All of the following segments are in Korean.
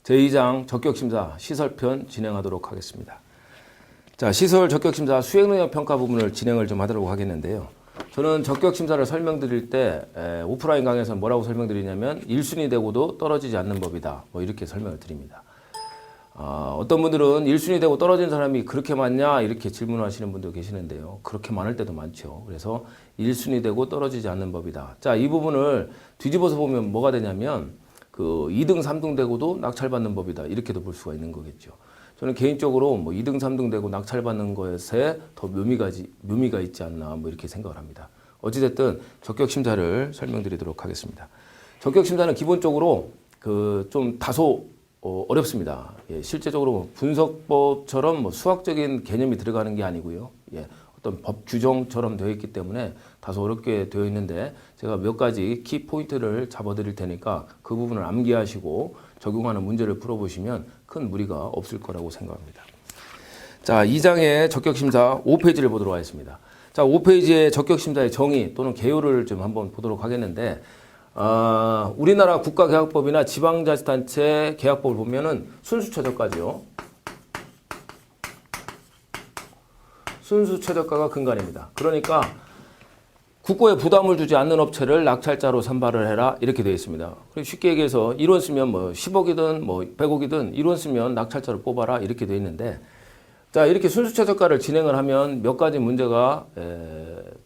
제2장 적격심사 시설편 진행하도록 하겠습니다. 자, 시설 적격심사 수행능력 평가 부분을 진행을 좀 하도록 하겠는데요. 저는 적격심사를 설명드릴 때 오프라인 강의에서 뭐라고 설명드리냐면 1순위 되고도 떨어지지 않는 법이다. 뭐 이렇게 설명을 드립니다. 어떤 분들은 1순위 되고 떨어진 사람이 그렇게 많냐 이렇게 질문하시는 분도 계시는데요. 그렇게 많을 때도 많죠. 그래서 1순위 되고 떨어지지 않는 법이다. 자, 이 부분을 뒤집어서 보면 뭐가 되냐면 그 2등, 3등 되고도 낙찰받는 법이다. 이렇게도 볼 수가 있는 거겠죠. 저는 개인적으로 뭐 2등, 3등 되고 낙찰받는 것에 더 묘미가 있지 않나 뭐 이렇게 생각을 합니다. 어찌됐든 적격심사를 설명드리도록 하겠습니다. 적격심사는 기본적으로 그 좀 다소 어렵습니다. 예, 실제적으로 분석법처럼 뭐 수학적인 개념이 들어가는 게 아니고요. 예, 어떤 법 규정처럼 되어 있기 때문에 다소 어렵게 되어 있는데 제가 몇 가지 키 포인트를 잡아드릴 테니까 그 부분을 암기하시고 적용하는 문제를 풀어보시면 큰 무리가 없을 거라고 생각합니다. 자, 2장의 적격심사 5페이지를 보도록 하겠습니다. 자, 5페이지의 적격심사의 정의 또는 개요를 좀 한번 보도록 하겠는데 우리나라 국가계약법이나 지방자치단체 계약법을 보면은 순수최저가죠. 순수최저가가 근간입니다. 그러니까 국고에 부담을 주지 않는 업체를 낙찰자로 선발을 해라 이렇게 되어 있습니다. 쉽게 얘기해서 1원 쓰면 뭐 10억이든 뭐 100억이든 1원 쓰면 낙찰자를 뽑아라 이렇게 되어 있는데 자, 이렇게 순수최저가를 진행을 하면 몇 가지 문제가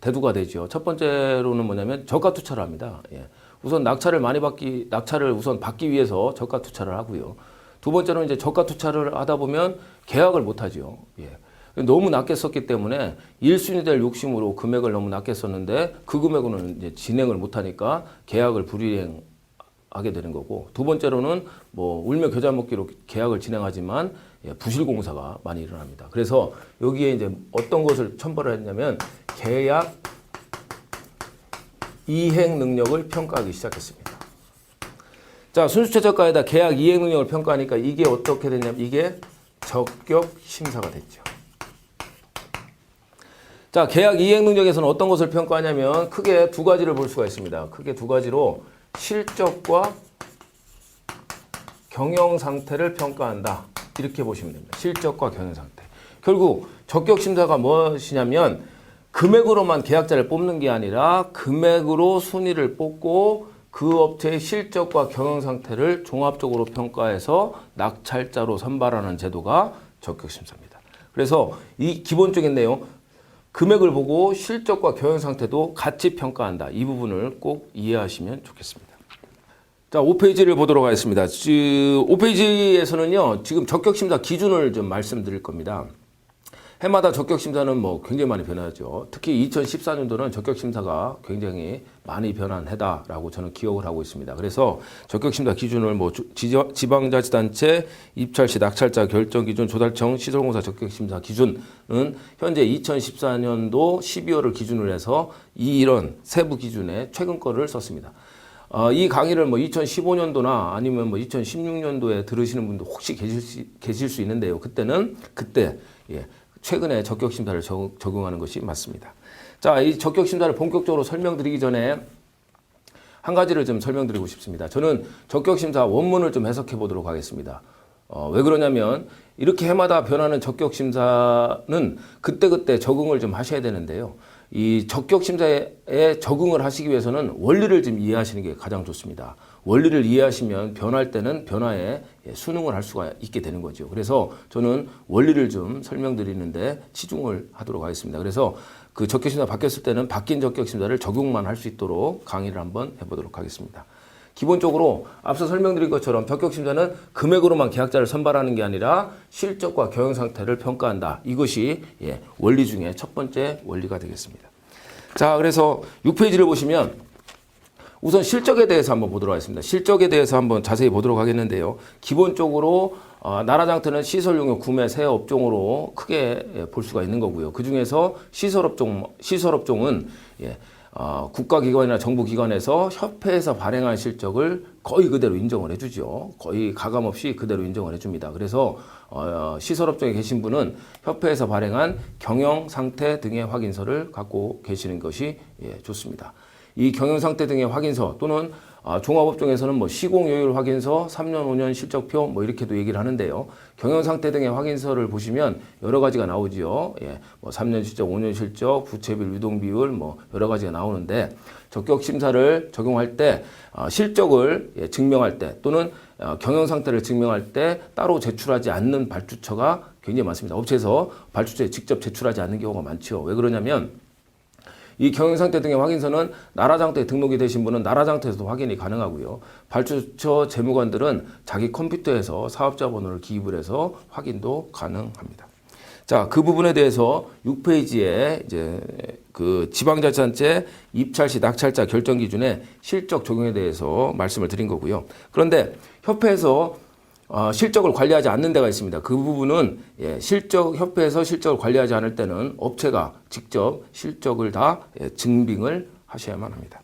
대두가 되죠. 첫 번째로는 뭐냐면 저가 투자를 합니다. 예. 우선 낙찰을 우선 받기 위해서 저가 투자를 하고요. 두 번째로는 이제 저가 투자를 하다 보면 계약을 못 하죠. 예. 너무 낮게 썼기 때문에 1순위 될 욕심으로 금액을 너무 낮게 썼는데 그 금액으로는 이제 진행을 못 하니까 계약을 불이행하게 되는 거고 두 번째로는 뭐 울며 겨자 먹기로 계약을 진행하지만 부실공사가 많이 일어납니다. 그래서 여기에 이제 어떤 것을 첨부를 했냐면 계약 이행 능력을 평가하기 시작했습니다. 자, 순수최저가에다 계약 이행 능력을 평가하니까 이게 어떻게 됐냐면 이게 적격 심사가 됐죠. 자, 계약 이행 능력에서는 어떤 것을 평가하냐면 크게 두 가지를 볼 수가 있습니다. 크게 두 가지로 실적과 경영 상태를 평가한다. 이렇게 보시면 됩니다. 실적과 경영 상태. 결국 적격 심사가 무엇이냐면 금액으로만 계약자를 뽑는 게 아니라 금액으로 순위를 뽑고 그 업체의 실적과 경영 상태를 종합적으로 평가해서 낙찰자로 선발하는 제도가 적격 심사입니다. 그래서 이 기본적인 내용 금액을 보고 실적과 경영 상태도 같이 평가한다. 이 부분을 꼭 이해하시면 좋겠습니다. 자, 5페이지를 보도록 하겠습니다. 5페이지에서는요, 지금 적격심사 기준을 좀 말씀드릴 겁니다. 해마다 적격심사는 뭐 굉장히 많이 변하죠. 특히 2014년도는 적격심사가 굉장히 많이 변한 해다라고 저는 기억을 하고 있습니다. 그래서 적격심사 기준을 뭐 지방자치단체 입찰시 낙찰자 결정기준 조달청 시설공사 적격심사 기준은 현재 2014년도 12월을 기준으로 해서 이런 세부 기준에 최근 거를 썼습니다. 이 강의를 뭐 2015년도나 아니면 뭐 2016년도에 들으시는 분도 혹시 계실 수 있는데요. 그때 최근에 적격심사를 적용하는 것이 맞습니다. 자, 이 적격심사를 본격적으로 설명드리기 전에 한 가지를 좀 설명드리고 싶습니다. 저는 적격심사 원문을 좀 해석해 보도록 하겠습니다. 왜 그러냐면 이렇게 해마다 변하는 적격심사는 그때그때 적응을 좀 하셔야 되는데요. 이 적격심사에 적응을 하시기 위해서는 원리를 좀 이해하시는 게 가장 좋습니다. 원리를 이해하시면 변할 때는 변화에 순응을 할 수가 있게 되는 거죠. 그래서 저는 원리를 좀 설명드리는데 치중을 하도록 하겠습니다. 그래서 그 적격심사 바뀌었을 때는 바뀐 적격심사를 적용만 할 수 있도록 강의를 한번 해보도록 하겠습니다. 기본적으로 앞서 설명드린 것처럼 적격심사는 금액으로만 계약자를 선발하는 게 아니라 실적과 경영 상태를 평가한다. 이것이 원리 중에 첫 번째 원리가 되겠습니다. 자, 그래서 6페이지를 보시면 우선 실적에 대해서 한번 보도록 하겠습니다. 실적에 대해서 한번 자세히 보도록 하겠는데요. 기본적으로 나라장터는 시설용역 구매 세 업종으로 크게 볼 수가 있는 거고요. 그 중에서 시설업종은 국가기관이나 정부기관에서 협회에서 발행한 실적을 거의 그대로 인정을 해주죠. 거의 가감없이 그대로 인정을 해줍니다. 그래서 시설업종에 계신 분은 협회에서 발행한 경영상태 등의 확인서를 갖고 계시는 것이 좋습니다. 이 경영상태 등의 확인서 또는 종합업종에서는 뭐 시공효율 확인서, 3년, 5년 실적표 뭐 이렇게도 얘기를 하는데요. 경영상태 등의 확인서를 보시면 여러 가지가 나오지요. 예, 뭐 3년 실적, 5년 실적, 부채비율, 유동비율 뭐 여러 가지가 나오는데 적격심사를 적용할 때 실적을 증명할 때 또는 경영상태를 증명할 때 따로 제출하지 않는 발주처가 굉장히 많습니다. 업체에서 발주처에 직접 제출하지 않는 경우가 많죠. 왜 그러냐면 이 경영상태 등의 확인서는 나라장터에 등록이 되신 분은 나라장터에서도 확인이 가능하고요. 발주처 재무관들은 자기 컴퓨터에서 사업자 번호를 기입을 해서 확인도 가능합니다. 자, 그 부분에 대해서 6페이지에 이제 그 지방자치단체 입찰 시 낙찰자 결정 기준의 실적 적용에 대해서 말씀을 드린 거고요. 그런데 협회에서 실적을 관리하지 않는 데가 있습니다. 그 부분은 협회에서 실적을 관리하지 않을 때는 업체가 직접 실적을 다 증빙을 하셔야만 합니다.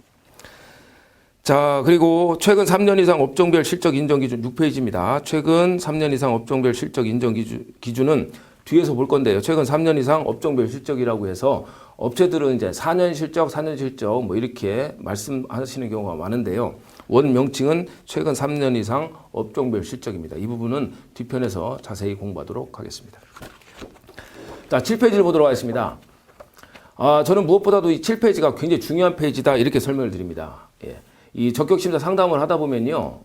자, 그리고 최근 3년 이상 업종별 실적 인정 기준 6페이지입니다. 최근 3년 이상 업종별 실적 인정 기준은 뒤에서 볼 건데요. 최근 3년 이상 업종별 실적이라고 해서 업체들은 이제 4년 실적, 4년 실적 뭐 이렇게 말씀하시는 경우가 많은데요. 원 명칭은 최근 3년 이상 업종별 실적입니다. 이 부분은 뒤편에서 자세히 공부하도록 하겠습니다. 자, 7페이지를 보도록 하겠습니다. 저는 무엇보다도 이 7페이지가 굉장히 중요한 페이지다 이렇게 설명을 드립니다. 예. 이 적격심사 상담을 하다 보면요.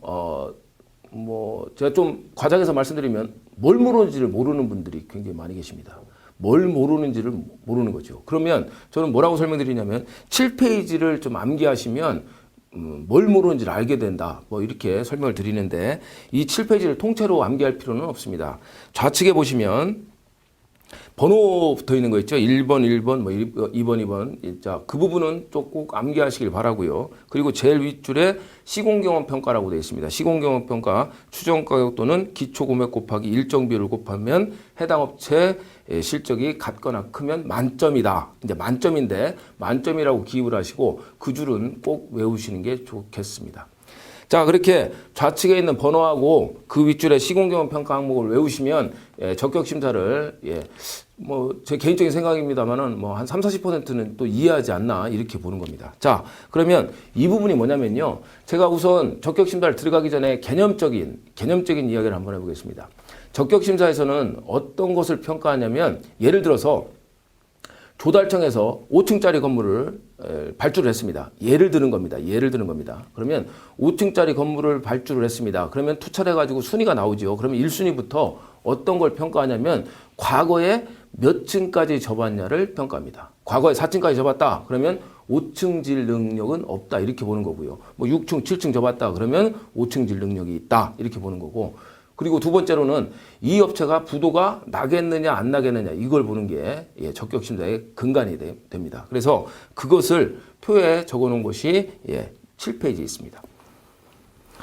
제가 좀 과장해서 말씀드리면 뭘 모르는지를 모르는 분들이 굉장히 많이 계십니다. 뭘 모르는지를 모르는 거죠. 그러면 저는 뭐라고 설명드리냐면 7페이지를 좀 암기하시면 뭘 모르는지를 알게 된다. 뭐 이렇게 설명을 드리는데 이 7페이지를 통째로 암기할 필요는 없습니다. 좌측에 보시면 번호 붙어 있는 거 있죠. 1번, 1번, 뭐 2번, 2번. 자, 그 부분은 또 꼭 암기하시길 바라고요. 그리고 제일 윗줄에 시공경험 평가라고 되어 있습니다. 시공경험 평가 추정 가격 또는 기초 금액 곱하기 일정 비율을 곱하면 해당 업체 실적이 같거나 크면 만점이다. 이제 만점인데 만점이라고 기입을 하시고 그 줄은 꼭 외우시는 게 좋겠습니다. 자, 그렇게 좌측에 있는 번호하고 그 윗줄에 시공경험 평가 항목을 외우시면 적격심사를 제 개인적인 생각입니다만은 뭐 한 30-40%는 또 이해하지 않나 이렇게 보는 겁니다. 자, 그러면 이 부분이 뭐냐면요. 제가 우선 적격심사를 들어가기 전에 개념적인 이야기를 한번 해보겠습니다. 적격심사에서는 어떤 것을 평가하냐면 예를 들어서 조달청에서 5층짜리 건물을 발주를 했습니다. 예를 드는 겁니다. 그러면 5층짜리 건물을 발주를 했습니다. 그러면 투철해가지고 순위가 나오죠. 그러면 1순위부터 어떤 걸 평가하냐면 과거에 몇 층까지 접었냐를 평가합니다. 과거에 4층까지 접었다. 그러면 5층 질 능력은 없다. 이렇게 보는 거고요. 뭐 6층, 7층 접었다. 그러면 5층 질 능력이 있다. 이렇게 보는 거고. 그리고 두 번째로는 이 업체가 부도가 나겠느냐 안 나겠느냐 이걸 보는 게 적격심사의 근간이 됩니다. 그래서 그것을 표에 적어놓은 것이 7페이지에 있습니다.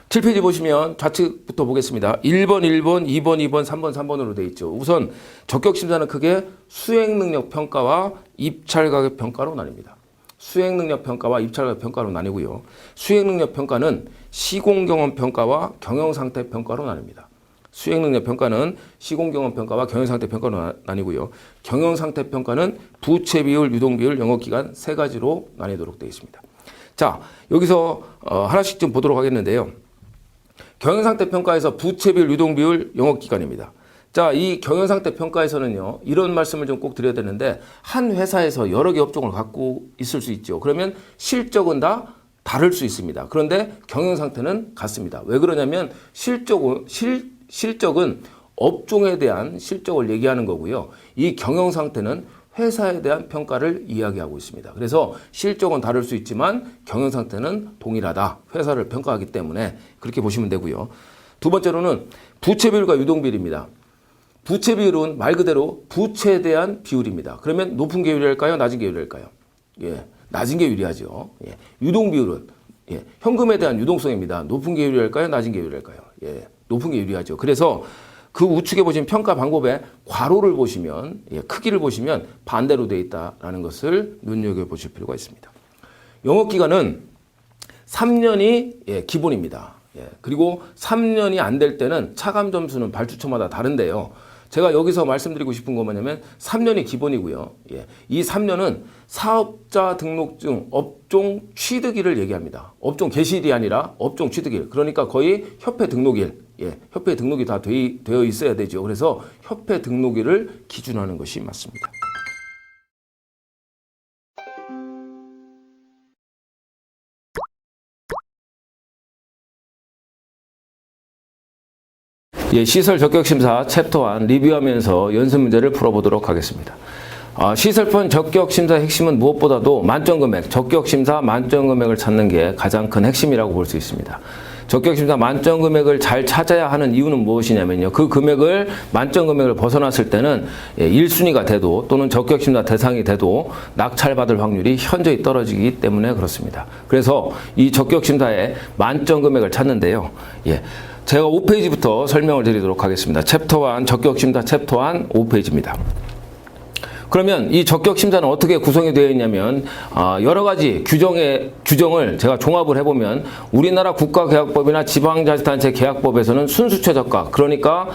7페이지 보시면 좌측부터 보겠습니다. 1번, 1번, 2번, 2번, 3번, 3번으로 되어 있죠. 우선 적격심사는 크게 수행능력 평가와 입찰가격 평가로 나뉩니다. 수행능력 평가와 입찰가격 평가로 나뉘고요. 수행능력 평가는 시공경험 평가와 경영상태 평가로 나뉩니다. 수행능력 평가는 시공경험 평가와 경영상태 평가로 나뉘고요. 경영상태 평가는 부채비율, 유동비율, 영업기간 세 가지로 나뉘도록 되어 있습니다. 자, 여기서 하나씩 좀 보도록 하겠는데요. 경영상태 평가에서 부채비율, 유동비율, 영업기간입니다. 자, 이 경영상태 평가에서는요, 이런 말씀을 좀 꼭 드려야 되는데, 한 회사에서 여러 개 업종을 갖고 있을 수 있죠. 그러면 실적은 다 다를 수 있습니다. 그런데 경영상태는 같습니다. 왜 그러냐면, 실적은 업종에 대한 실적을 얘기하는 거고요. 이 경영상태는 회사에 대한 평가를 이야기하고 있습니다. 그래서 실적은 다를 수 있지만 경영상태는 동일하다. 회사를 평가하기 때문에 그렇게 보시면 되고요. 두 번째로는 부채비율과 유동비율입니다. 부채비율은 말 그대로 부채에 대한 비율입니다. 그러면 높은 게 유리할까요? 낮은 게 유리할까요? 낮은 게 유리하죠. 유동비율은 현금에 대한 유동성입니다. 높은 게 유리할까요? 낮은 게 유리할까요? 높은 게 유리하죠. 그래서 그 우측에 보시면 평가 방법에 괄호를 보시면 크기를 보시면 반대로 되어 있다는 것을 눈여겨보실 필요가 있습니다. 영업기간은 3년이 기본입니다. 그리고 3년이 안 될 때는 차감 점수는 발주처마다 다른데요. 제가 여기서 말씀드리고 싶은 건 뭐냐면 3년이 기본이고요. 예. 이 3년은 사업자 등록증 업종 취득일을 얘기합니다. 업종 개시일이 아니라 업종 취득일. 그러니까 거의 협회 등록일. 예. 협회 등록이 다 되어 있어야 되죠. 그래서 협회 등록일을 기준하는 것이 맞습니다. 예, 시설 적격심사 챕터 1 리뷰하면서 연습 문제를 풀어보도록 하겠습니다. 시설편 적격심사 핵심은 무엇보다도 만점금액, 적격심사 만점금액을 찾는 게 가장 큰 핵심이라고 볼 수 있습니다. 적격심사 만점금액을 잘 찾아야 하는 이유는 무엇이냐면요. 그 금액을 만점금액을 벗어났을 때는 1순위가 돼도 또는 적격심사 대상이 돼도 낙찰받을 확률이 현저히 떨어지기 때문에 그렇습니다. 그래서 이 적격심사의 만점금액을 찾는데요. 예. 제가 5페이지부터 설명을 드리도록 하겠습니다. 챕터 1 적격심사 챕터 1 5페이지입니다. 그러면 이 적격심사는 어떻게 구성이 되어 있냐면 여러 가지 규정을 제가 종합을 해보면 우리나라 국가계약법이나 지방자치단체 계약법에서는 순수최저가, 그러니까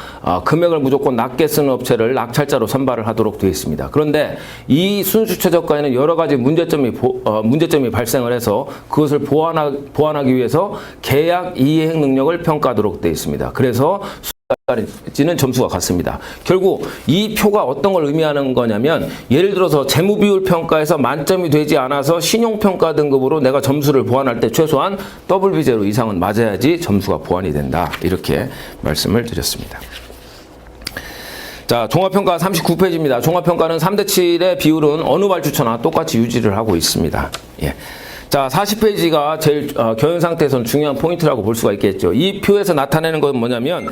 금액을 무조건 낮게 쓰는 업체를 낙찰자로 선발을 하도록 되어 있습니다. 그런데 이 순수최저가에는 여러 가지 문제점이 발생을 해서 그것을 보완하기 위해서 계약 이행 능력을 평가하도록 되어 있습니다. 그래서 지는 점수가 같습니다. 결국 이 표가 어떤 걸 의미하는 거냐면 예를 들어서 재무비율 평가에서 만점이 되지 않아서 신용평가 등급으로 내가 점수를 보완할 때 최소한 WB0 이상은 맞아야지 점수가 보완이 된다. 이렇게 말씀을 드렸습니다. 자, 종합평가 39페이지입니다. 종합평가는 3대7의 비율은 어느 발주처나 똑같이 유지를 하고 있습니다. 예. 자, 40페이지가 제일 교연 상태에서는 중요한 포인트라고 볼 수가 있겠죠. 이 표에서 나타내는 건 뭐냐면